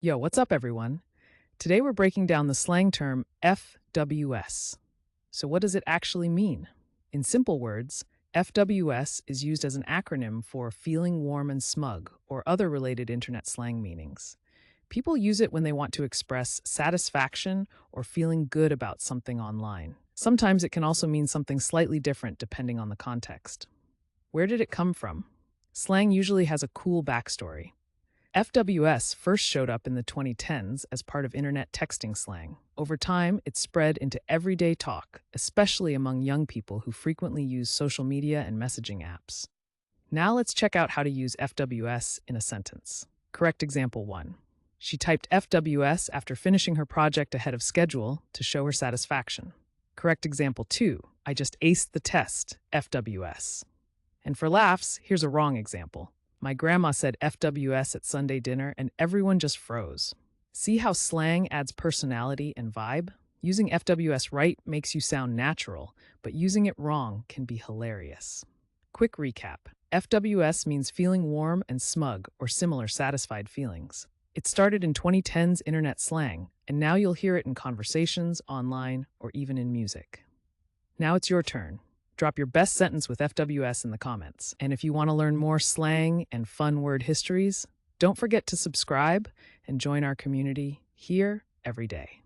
Yo, what's up, everyone? Today we're breaking down the slang term FWS. So, what does it actually mean? In simple words, FWS is used as an acronym for feeling warm and smug or other related internet slang meanings. People use it when they want to express satisfaction or feeling good about something online. Sometimes it can also mean something slightly different depending on the context. Where did it come from? Slang usually has a cool backstory. FWS first showed up in the 2010s as part of internet texting slang. Over time, it spread into everyday talk, especially among young people who frequently use social media and messaging apps. Now let's check out how to use FWS in a sentence. Correct example 1. She typed FWS after finishing her project ahead of schedule to show her satisfaction. Correct example 2. I just aced the test, FWS. And for laughs, here's a wrong example. My grandma said FWS at Sunday dinner and everyone just froze. See how slang adds personality and vibe? Using FWS right makes you sound natural, but using it wrong can be hilarious. Quick recap. FWS means feeling warm and smug or similar satisfied feelings. It started in 2010's internet slang, and now you'll hear it in conversations, online, or even in music. Now it's your turn. Drop your best sentence with FWS in the comments. And if you want to learn more slang and fun word histories, don't forget to subscribe and join our community here every day.